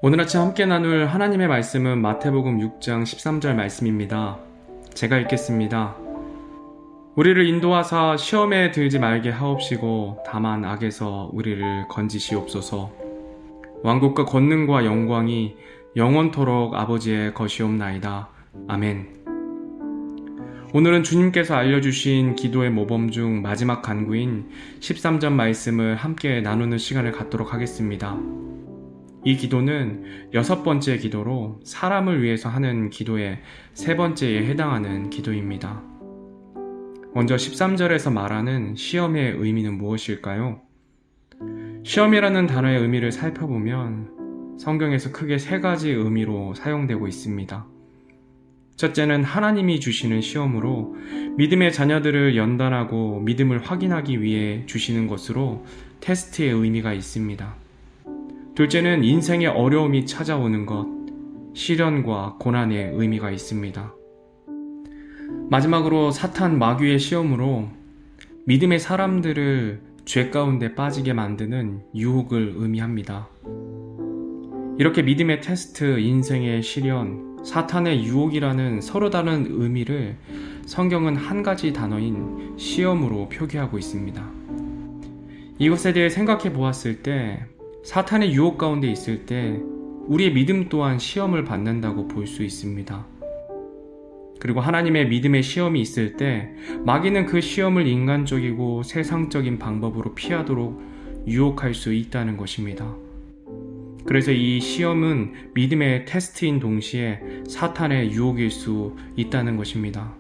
오늘 아침 함께 나눌 하나님의 말씀은 마태복음 6장 13절 말씀입니다. 제가 읽겠습니다. 우리를 인도하사 시험에 들지 말게 하옵시고 다만 악에서 우리를 건지시옵소서. 왕국과 권능과 영광이 영원토록 아버지의 것이옵나이다. 아멘. 오늘은 주님께서 알려주신 기도의 모범 중 마지막 간구인 13절 말씀을 함께 나누는 시간을 갖도록 하겠습니다. 이 기도는 6번째 기도로 사람을 위해서 하는 기도의 3번째에 해당하는 기도입니다. 먼저 13절에서 말하는 시험의 의미는 무엇일까요? 시험이라는 단어의 의미를 살펴보면 성경에서 크게 3가지 의미로 사용되고 있습니다. 첫째는 하나님이 주시는 시험으로 믿음의 자녀들을 연단하고 믿음을 확인하기 위해 주시는 것으로 테스트의 의미가 있습니다. 둘째는 인생의 어려움이 찾아오는 것, 시련과 고난의 의미가 있습니다. 마지막으로 사탄 마귀의 시험으로 믿음의 사람들을 죄 가운데 빠지게 만드는 유혹을 의미합니다. 이렇게 믿음의 테스트, 인생의 시련, 사탄의 유혹이라는 서로 다른 의미를 성경은 한 가지 단어인 시험으로 표기하고 있습니다. 이것에 대해 생각해 보았을 때 사탄의 유혹 가운데 있을 때 우리의 믿음 또한 시험을 받는다고 볼 수 있습니다. 그리고 하나님의 믿음의 시험이 있을 때 마귀는 그 시험을 인간적이고 세상적인 방법으로 피하도록 유혹할 수 있다는 것입니다. 그래서 이 시험은 믿음의 테스트인 동시에 사탄의 유혹일 수 있다는 것입니다.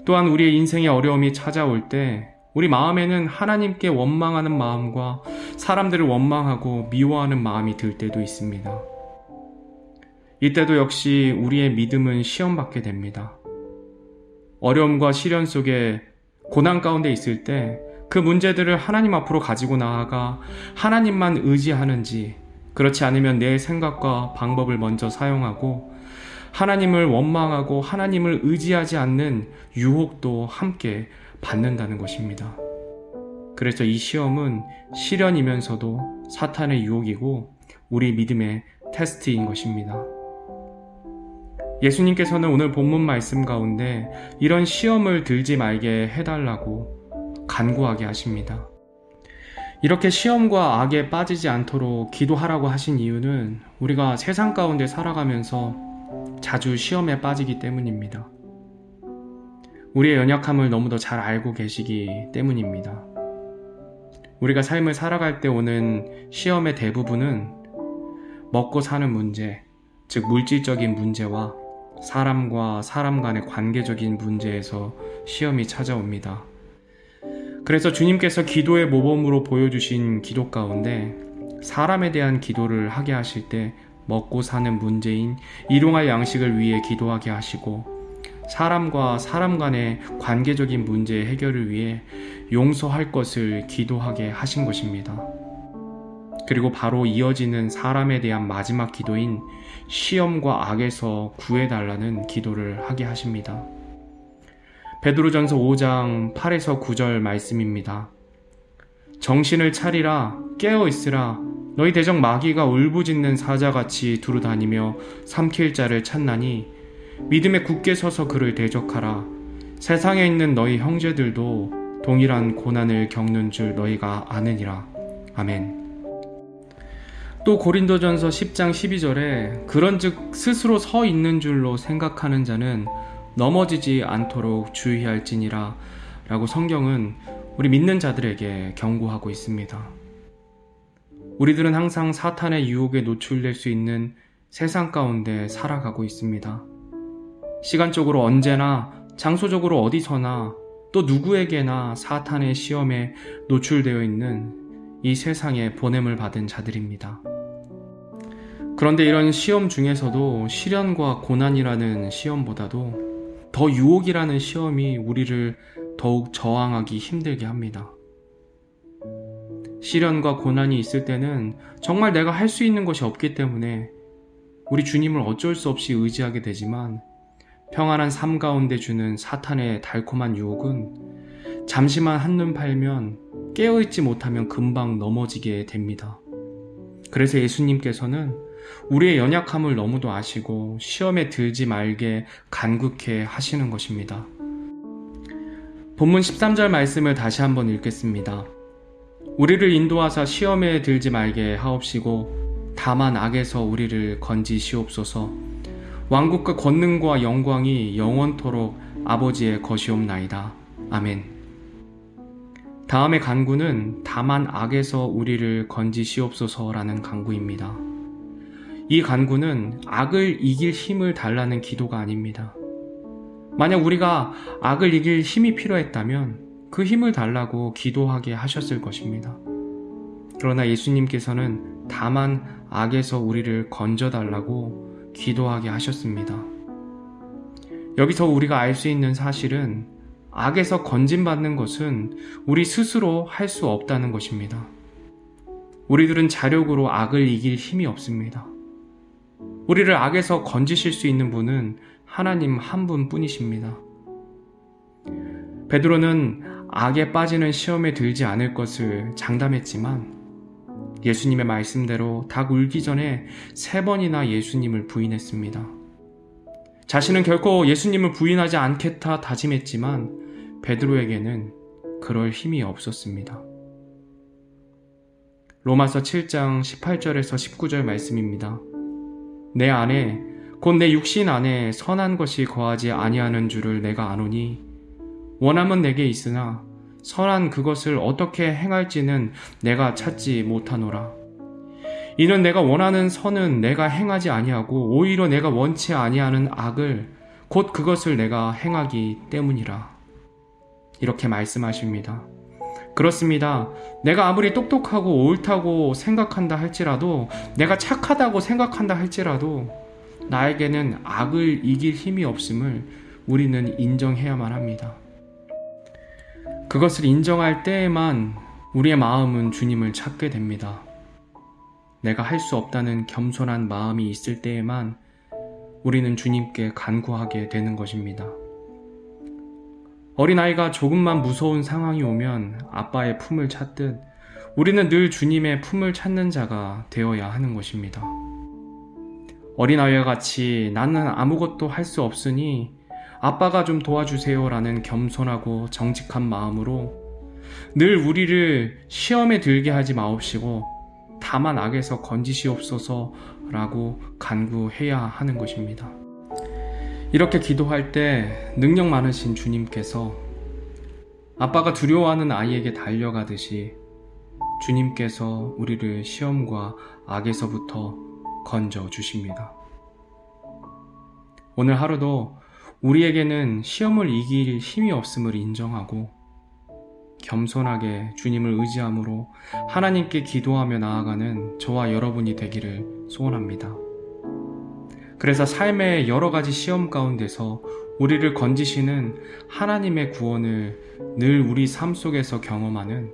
또한 우리의 인생의 어려움이 찾아올 때 우리 마음에는 하나님께 원망하는 마음과 사람들을 원망하고 미워하는 마음이 들 때도 있습니다. 이때도 역시 우리의 믿음은 시험받게 됩니다. 어려움과 시련 속에 고난 가운데 있을 때 그 문제들을 하나님 앞으로 가지고 나아가 하나님만 의지하는지, 그렇지 않으면 내 생각과 방법을 먼저 사용하고 하나님을 원망하고 하나님을 의지하지 않는 유혹도 함께 받는다는 것입니다. 그래서 이 시험은 시련이면서도 사탄의 유혹이고 우리 믿음의 테스트인 것입니다. 예수님께서는 오늘 본문 말씀 가운데 이런 시험을 들지 말게 해달라고 간구하게 하십니다. 이렇게 시험과 악에 빠지지 않도록 기도하라고 하신 이유는 우리가 세상 가운데 살아가면서 자주 시험에 빠지기 때문입니다. 우리의 연약함을 너무도 잘 알고 계시기 때문입니다. 우리가 삶을 살아갈 때 오는 시험의 대부분은 먹고 사는 문제, 즉 물질적인 문제와 사람과 사람 간의 관계적인 문제에서 시험이 찾아옵니다. 그래서 주님께서 기도의 모범으로 보여주신 기도 가운데 사람에 대한 기도를 하게 하실 때 먹고 사는 문제인 일용할 양식을 위해 기도하게 하시고, 사람과 사람 간의 관계적인 문제 해결을 위해 용서할 것을 기도하게 하신 것입니다. 그리고 바로 이어지는 사람에 대한 마지막 기도인 시험과 악에서 구해달라는 기도를 하게 하십니다. 베드로전서 5장 8에서 9절 말씀입니다. 정신을 차리라, 깨어 있으라. 너희 대적 마귀가 울부짖는 사자같이 두루다니며 삼킬 자를 찾나니 믿음에 굳게 서서 그를 대적하라. 세상에 있는 너희 형제들도 동일한 고난을 겪는 줄 너희가 아느니라. 아멘. 또 고린도전서 10장 12절에 그런즉 스스로 서 있는 줄로 생각하는 자는 넘어지지 않도록 주의할지니라 라고 성경은 우리 믿는 자들에게 경고하고 있습니다. 우리들은 항상 사탄의 유혹에 노출될 수 있는 세상 가운데 살아가고 있습니다. 시간적으로 언제나, 장소적으로 어디서나, 또 누구에게나 사탄의 시험에 노출되어 있는 이 세상에 보냄을 받은 자들입니다. 그런데 이런 시험 중에서도 시련과 고난이라는 시험보다도 더 유혹이라는 시험이 우리를 더욱 저항하기 힘들게 합니다. 시련과 고난이 있을 때는 정말 내가 할 수 있는 것이 없기 때문에 우리 주님을 어쩔 수 없이 의지하게 되지만, 평안한 삶 가운데 주는 사탄의 달콤한 유혹은 잠시만 한눈 팔면 깨어있지 못하면 금방 넘어지게 됩니다. 그래서 예수님께서는 우리의 연약함을 너무도 아시고 시험에 들지 말게 간구케 하시는 것입니다. 본문 13절 말씀을 다시 한번 읽겠습니다. 우리를 인도하사 시험에 들지 말게 하옵시고 다만 악에서 우리를 건지시옵소서. 왕국과 권능과 영광이 영원토록 아버지의 것이옵나이다. 아멘. 다음의 간구는 다만 악에서 우리를 건지시옵소서라는 간구입니다. 이 간구는 악을 이길 힘을 달라는 기도가 아닙니다. 만약 우리가 악을 이길 힘이 필요했다면 그 힘을 달라고 기도하게 하셨을 것입니다. 그러나 예수님께서는 다만 악에서 우리를 건져달라고 기도하게 하셨습니다. 여기서 우리가 알 수 있는 사실은 악에서 건진받는 것은 우리 스스로 할 수 없다는 것입니다. 우리들은 자력으로 악을 이길 힘이 없습니다. 우리를 악에서 건지실 수 있는 분은 하나님 한 분뿐이십니다. 베드로는 악에 빠지는 시험에 들지 않을 것을 장담했지만 예수님의 말씀대로 닭 울기 전에 3번이나 예수님을 부인했습니다. 자신은 결코 예수님을 부인하지 않겠다 다짐했지만 베드로에게는 그럴 힘이 없었습니다. 로마서 7장 18절에서 19절 말씀입니다. 내 안에 곧 내 육신 안에 선한 것이 거하지 아니하는 줄을 내가 아노니 원함은 내게 있으나 선한 그것을 어떻게 행할지는 내가 찾지 못하노라. 이는 내가 원하는 선은 내가 행하지 아니하고 오히려 내가 원치 아니하는 악을 곧 그것을 내가 행하기 때문이라. 이렇게 말씀하십니다. 그렇습니다. 내가 아무리 똑똑하고 옳다고 생각한다 할지라도, 내가 착하다고 생각한다 할지라도 나에게는 악을 이길 힘이 없음을 우리는 인정해야만 합니다. 그것을 인정할 때에만 우리의 마음은 주님을 찾게 됩니다. 내가 할 수 없다는 겸손한 마음이 있을 때에만 우리는 주님께 간구하게 되는 것입니다. 어린아이가 조금만 무서운 상황이 오면 아빠의 품을 찾듯 우리는 늘 주님의 품을 찾는 자가 되어야 하는 것입니다. 어린아이와 같이 나는 아무것도 할 수 없으니 아빠가 좀 도와주세요 라는 겸손하고 정직한 마음으로 늘 우리를 시험에 들게 하지 마옵시고 다만 악에서 건지시옵소서 라고 간구해야 하는 것입니다. 이렇게 기도할 때 능력 많으신 주님께서 아빠가 두려워하는 아이에게 달려가듯이 주님께서 우리를 시험과 악에서부터 건져 주십니다. 오늘 하루도 우리에게는 시험을 이길 힘이 없음을 인정하고 겸손하게 주님을 의지함으로 하나님께 기도하며 나아가는 저와 여러분이 되기를 소원합니다. 그래서 삶의 여러 가지 시험 가운데서 우리를 건지시는 하나님의 구원을 늘 우리 삶 속에서 경험하는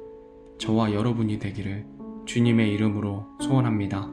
저와 여러분이 되기를 주님의 이름으로 소원합니다.